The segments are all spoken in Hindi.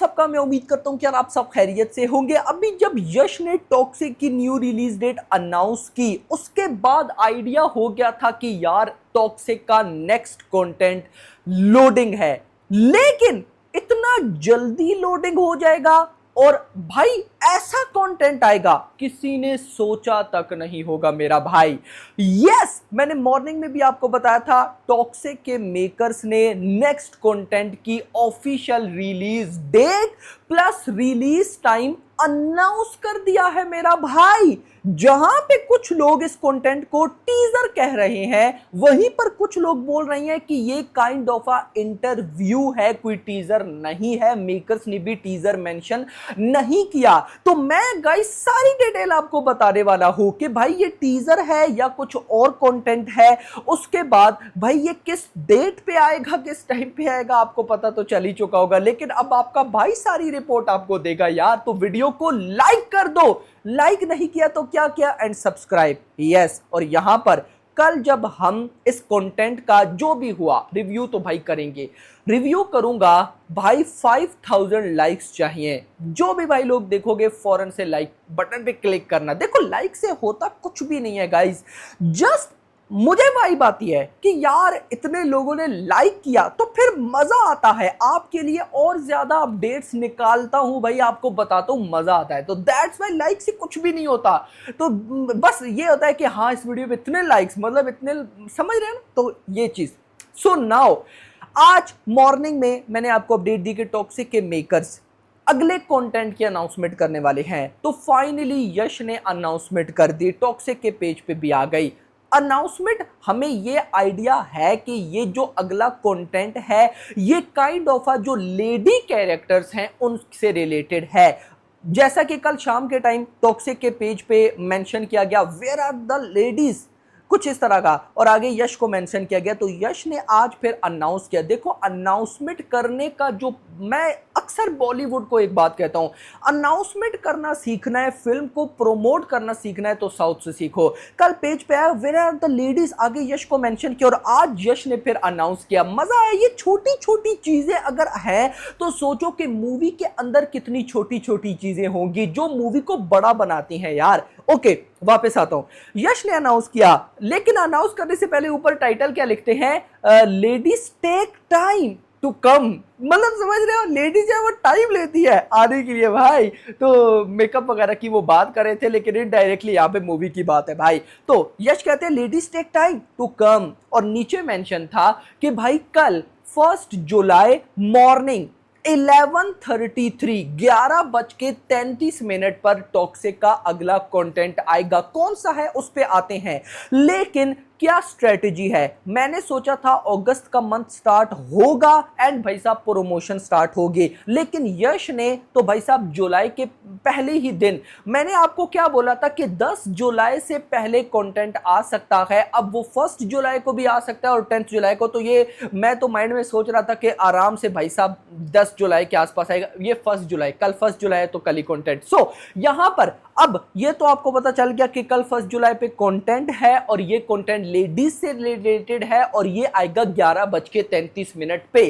सबका मैं उम्मीद करता हूं कि यार आप सब खैरियत से होंगे। अभी जब यश ने टॉक्सिक की न्यू रिलीज डेट अनाउंस की, उसके बाद आइडिया हो गया था कि यार टॉक्सिक का नेक्स्ट कंटेंट लोडिंग है, लेकिन इतना जल्दी लोडिंग हो जाएगा और भाई ऐसा कंटेंट आएगा किसी ने सोचा तक नहीं होगा मेरा भाई। यस, मैंने मॉर्निंग में भी आपको बताया था टॉक्सिक के मेकर्स ने नेक्स्ट कंटेंट की official release date plus release time announce कर दिया है मेरा भाई। जहां पे कुछ लोग इस कंटेंट को टीजर कह रहे हैं, वहीं पर कुछ लोग बोल रहे हैं कि ये काइंड ऑफ अ इंटरव्यू है, कोई टीजर नहीं है। मेकर्स ने भी टीजर मेंशन नहीं किया। तो मैं गाइस सारी डिटेल आपको बताने वाला हूं कि भाई ये टीजर है या कुछ और कंटेंट है। उसके बाद भाई ये किस डेट पे आएगा, किस टाइम पे आएगा, आपको पता तो चल ही चुका होगा, लेकिन अब आपका भाई सारी रिपोर्ट आपको देगा यार। तो वीडियो को लाइक कर दो, लाइक नहीं किया तो क्या किया, एंड सब्सक्राइब। यस, और यहां पर कल जब हम इस कंटेंट का जो भी हुआ रिव्यू तो भाई करेंगे, रिव्यू करूंगा भाई 5000 लाइक्स चाहिए। जो भी भाई लोग देखोगे फौरन से लाइक बटन पे क्लिक करना। देखो लाइक से होता कुछ भी नहीं है गाइस, जस्ट मुझे वाइब आती है कि यार इतने लोगों ने लाइक किया तो फिर मजा आता है, आपके लिए और ज्यादा अपडेट्स निकालता हूं भाई, आपको बताता हूं, मजा आता है। तो दैट्स वाई लाइक से कुछ भी नहीं होता, तो बस ये होता है कि हाँ इस वीडियो पे इतने लाइक्स, मतलब इतने, समझ रहे हैं ना, तो ये चीज। सो नाउ आज मॉर्निंग में मैंने आपको अपडेट दी कि टॉक्सिक के मेकर्स अगले कंटेंट की अनाउंसमेंट करने वाले हैं। तो फाइनली यश ने अनाउंसमेंट कर दी, टॉक्सिक के पेज पे भी आ गई अनाउंसमेंट। हमें ये आइडिया है कि ये जो अगला कंटेंट है ये काइंड ऑफ जो लेडी कैरेक्टर्स हैं उनसे रिलेटेड है। जैसा कि कल शाम के टाइम टॉक्सिक के पेज पे मेंशन किया गया, वेयर आर द लेडीज, कुछ इस तरह का, और आगे यश को मेंशन किया गया। तो यश ने आज फिर अनाउंस किया। देखो अनाउंसमेंट करने का जो, मैं अक्सर बॉलीवुड को एक बात कहता हूं, अनाउंसमेंट करना सीखना है, फिल्म को प्रमोट करना सीखना है तो साउथ से सीखो। कल पेज पे आया वेयर आर द लेडीज, आगे यश को मेंशन किया और आज यश ने फिर अनाउंस किया। मजा आया। ये छोटी छोटी चीजें अगर हैं तो सोचो कि मूवी के अंदर कितनी छोटी छोटी चीजें होंगी जो मूवी को बड़ा बनाती हैं यार। ओके, वापस आता हूं। यश ने अनाउंस किया, लेकिन अनाउंस करने से पहले ऊपर टाइटल क्या लिखते हैं, ladies take time to come. मतलब समझ रहे हो, लेडीज है वो टाइम लेती है आने के लिए भाई। तो मेकअप वगैरह की वो बात कर रहे थे, लेकिन इनडायरेक्टली यहाँ पे मूवी की बात है भाई। तो यश कहते हैं ladies take time to come, और नीचे मेंशन था कि भाई कल 1 जुलाई मॉर्निंग 11:33 11:33 पर टॉक्सिक का अगला कंटेंट आएगा। कौन सा है उस पे आते हैं, लेकिन क्या स्ट्रेटेजी है। मैंने सोचा था अगस्त का मंथ स्टार्ट होगा एंड भाई साहब प्रमोशन स्टार्ट होगी, लेकिन यश ने तो भाई साहब जुलाई के पहले ही दिन, मैंने आपको क्या बोला था कि 10 जुलाई से पहले कंटेंट आ सकता है। अब वो 1 जुलाई को भी आ सकता है और 10 जुलाई को। तो ये मैं तो माइंड में सोच रहा था कि आराम से भाई साहब 10 जुलाई के आसपास आएगा। ये 1 जुलाई, कल 1 जुलाई है तो कल ही कंटेंट। सो यहां पर अब ये तो आपको पता चल गया कि कल 1 जुलाई पे कंटेंट है और ये कंटेंट लेडीज से रिलेटेड है और ये आएगा 11:33 पे।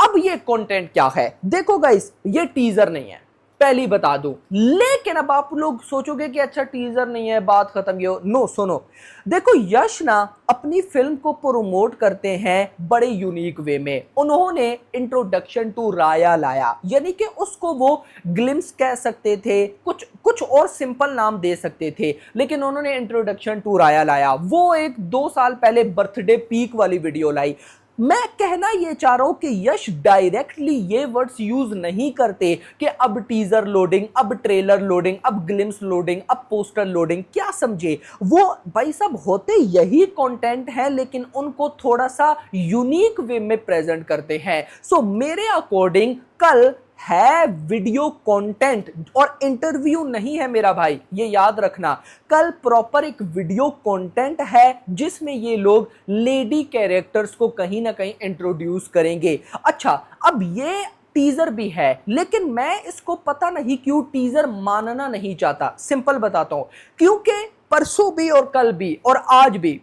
अब ये कंटेंट क्या है, देखो गाइस, ये टीजर नहीं है, पहली बता दूं। लेकिन अब आप लोग सोचोगे कि अच्छा टीजर नहीं है, बात खत्म। ये नो, सुनो, देखो यश ना अपनी फिल्म को प्रमोट करते हैं बड़े यूनिक वे में। उन्होंने इंट्रोडक्शन टू राया लाया, यानी कि उसको वो ग्लिम्स कह सकते थे, कुछ कुछ और सिंपल नाम दे सकते थे, लेकिन उन्होंने इंट्रोडक्शन टू राया लाया। वो एक 2 साल पहले बर्थडे पीक वाली वीडियो लाई। मैं कहना ये चाह रहा हूं कि यश डायरेक्टली ये वर्ड्स यूज नहीं करते कि अब टीजर लोडिंग, अब ट्रेलर लोडिंग, अब ग्लिम्स लोडिंग, अब पोस्टर लोडिंग, क्या समझे। वो भाई साहब होते यही कंटेंट है, लेकिन उनको थोड़ा सा यूनिक वे में प्रेजेंट करते हैं। सो मेरे अकॉर्डिंग कल है वीडियो कंटेंट और इंटरव्यू नहीं है मेरा भाई, ये याद रखना। कल प्रॉपर एक वीडियो कंटेंट है जिसमें ये लोग लेडी कैरेक्टर्स को कहीं ना कहीं इंट्रोड्यूस करेंगे। अच्छा, अब ये टीजर भी है, लेकिन मैं इसको पता नहीं क्यों टीजर मानना नहीं चाहता। सिंपल बताता हूं, क्योंकि परसों भी और कल भी और आज भी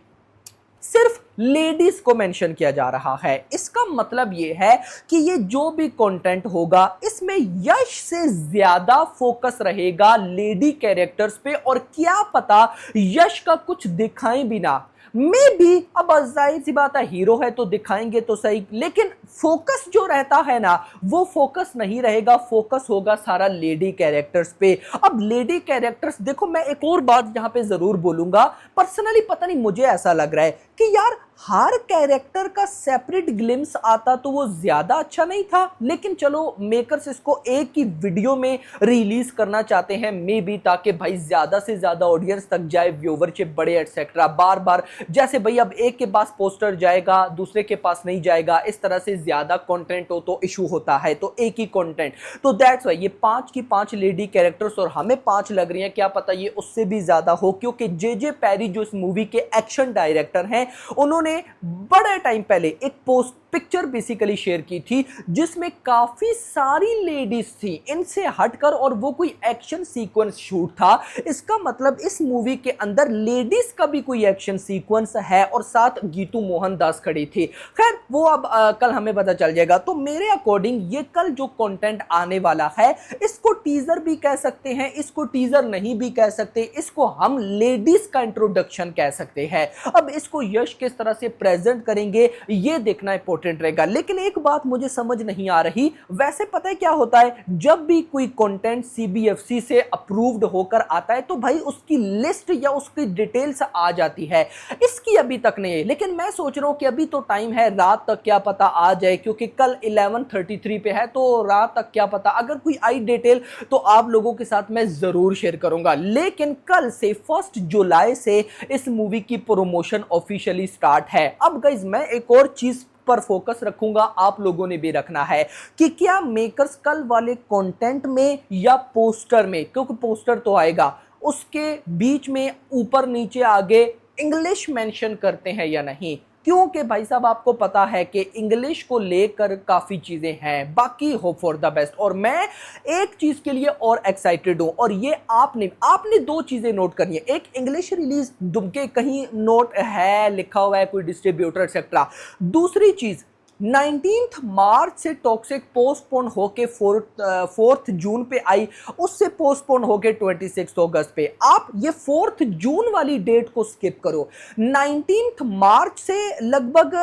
सिर्फ लेडीज को मेंशन किया जा रहा है। इसका मतलब ये है कि ये जो भी कंटेंट होगा इसमें यश से ज्यादा फोकस रहेगा लेडी कैरेक्टर्स पे, और क्या पता यश का कुछ दिखाई भी ना, मे भी, अब जाहिर सी बात है हीरो है तो दिखाएंगे तो सही, लेकिन फोकस जो रहता है ना वो फोकस नहीं रहेगा, फोकस होगा सारा लेडी कैरेक्टर्स पे। अब लेडी कैरेक्टर्स देखो, मैं एक और बात यहां पे जरूर बोलूंगा, पर्सनली पता नहीं मुझे ऐसा लग रहा है कि यार हर कैरेक्टर का सेपरेट ग्लिम्स आता तो वो ज्यादा अच्छा नहीं था, लेकिन चलो मेकर्स इसको एक ही वीडियो में रिलीज करना चाहते हैं मे बी, ताकि भाई ज्यादा से ज्यादा ऑडियंस तक जाए, व्यूवरशिप बढ़े एटसेट्रा। बार बार जैसे भाई अब एक के पास पोस्टर जाएगा दूसरे के पास नहीं जाएगा, इस तरह से ज्यादा कंटेंट हो तो इशू होता है, तो एक ही कंटेंट, तो दैट्स व्हाई ये 5 की 5 लेडी कैरेक्टर्स और हमें 5 लग रही हैं, क्या पता ये उससे भी ज्यादा हो, क्योंकि जे पैरी जो इस मूवी के एक्शन डायरेक्टर हैं उन्होंने बड़े टाइम पहले एक पोस्ट पिक्चर बेसिकली शेयर की थी जिसमें काफी सारी लेडीज थी इनसे हटकर, और वो कोई एक्शन सीक्वेंस शूट था। इसका मतलब इस मूवी के अंदर लेडीज का भी कोई एक्शन सीक्वेंस है, और साथ गीतू मोहन दास खड़ी थी। खैर वो अब कल हमें पता चल जाएगा। तो मेरे अकॉर्डिंग ये कल जो कंटेंट आने वाला है इसको टीजर भी कह सकते हैं, इसको टीजर नहीं भी कह सकते, इसको हम लेडीज का इंट्रोडक्शन कह सकते हैं। अब इसको यश किस तरह से प्रेजेंट करेंगे ये देखना इंपॉर्टेंट रहेगा। लेकिन एक बात मुझे समझ नहीं आ रही, वैसे पता है क्या होता है, जब भी कोई कंटेंट सीबीएफसी से अप्रूव्ड होकर आता है तो भाई उसकी लिस्ट या उसकी डिटेल्स आ जाती है, इसकी अभी तक नहीं है। लेकिन मैं सोच रहा हूं कि अभी तो टाइम है, रात तक क्या पता आ जाए, क्योंकि कल 11:33 पे है, तो रात तक क्या पता अगर कोई आई डिटेल तो आप लोगों के साथ मैं जरूर शेयर करूंगा। लेकिन कल से 1 जुलाई से इस मूवी की प्रमोशन ऑफिशियली स्टार्ट है। अब गाइस मैं एक और चीज पर फोकस रखूंगा, आप लोगों ने भी रखना है कि क्या मेकर्स कल वाले कंटेंट में या पोस्टर में, क्योंकि पोस्टर तो आएगा, उसके बीच में ऊपर नीचे आगे इंग्लिश मेंशन करते हैं या नहीं, क्योंकि भाई साहब आपको पता है कि इंग्लिश को लेकर काफी चीजें हैं। बाकी होप फॉर द बेस्ट, और मैं एक चीज के लिए और एक्साइटेड हूं, और ये आपने 2 चीजें नोट करनी है। एक, इंग्लिश रिलीज दुमके कहीं नोट है, लिखा हुआ है कोई डिस्ट्रीब्यूटर एक्सेट्रा। दूसरी चीज, 19 मार्च से टॉक्सिक पोस्टपोन होके 4 जून पे आई, उससे पोस्टपोन होके 26 अगस्त पे। आप ये 4 जून वाली डेट को स्किप करो। 19 मार्च से लगभग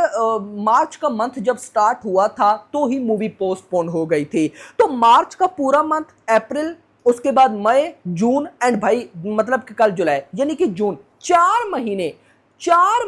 मार्च का मंथ जब स्टार्ट हुआ था तो ही मूवी पोस्टपोन हो गई थी। तो मार्च का पूरा मंथ, अप्रैल, उसके बाद मई, जून एंड भाई मतलब कि कल जुलाई, यानी कि जून, 4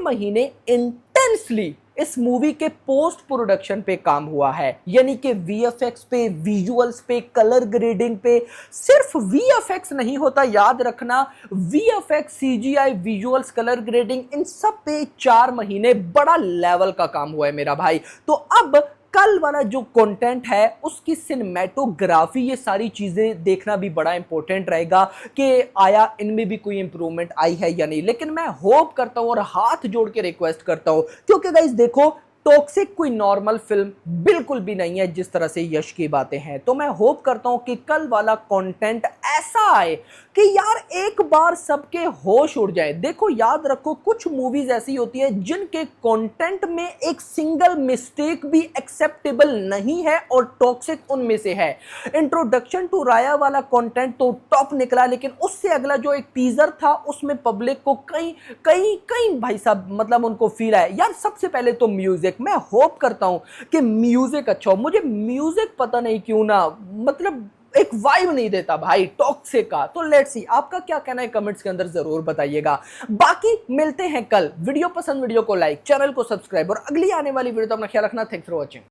महीने इंटेंसली इस मूवी के पोस्ट प्रोडक्शन पे काम हुआ है, यानी कि वीएफएक्स पे, विजुअल्स पे, कलर ग्रेडिंग पे। सिर्फ वीएफएक्स नहीं होता, याद रखना, VFX, CGI, visuals, colour grading, इन सब पे 4 महीने बड़ा लेवल का काम हुआ है मेरा भाई। तो अब कल वाला जो कंटेंट है उसकी सिनेमैटोग्राफी, ये सारी चीजें देखना भी बड़ा इंपॉर्टेंट रहेगा कि आया इनमें भी कोई इंप्रूवमेंट आई है या नहीं। लेकिन मैं होप करता हूं और हाथ जोड़ के रिक्वेस्ट करता हूं, क्योंकि गाइस देखो, टॉक्सिक कोई नॉर्मल फिल्म बिल्कुल भी नहीं है जिस तरह से यश की बातें हैं। तो मैं होप करता हूं कि कल वाला कंटेंट ऐसा आए कि यार एक बार सबके होश उड़ जाए। देखो याद रखो, कुछ मूवीज ऐसी होती है जिनके कंटेंट में एक सिंगल मिस्टेक भी एक्सेप्टेबल नहीं है, और टॉक्सिक उनमें से है। इंट्रोडक्शन टू राया वाला कंटेंट तो टॉप निकला, लेकिन उससे अगला जो एक टीजर था उसमें पब्लिक को कई भाई साहब मतलब उनको फील आया यार। सबसे पहले तो म्यूजिक, मैं होप करता हूं कि म्यूजिक अच्छा हो। मुझे म्यूजिक पता नहीं क्यों ना मतलब एक वाइब नहीं देता भाई टॉक्सिक का। तो लेट्स सी आपका क्या कहना है, कमेंट्स के अंदर जरूर बताइएगा। बाकी मिलते हैं कल। वीडियो पसंद, वीडियो को लाइक, चैनल को सब्सक्राइब, और अगली आने वाली वीडियो तो अपना ख्याल रखना। Thanks for watching.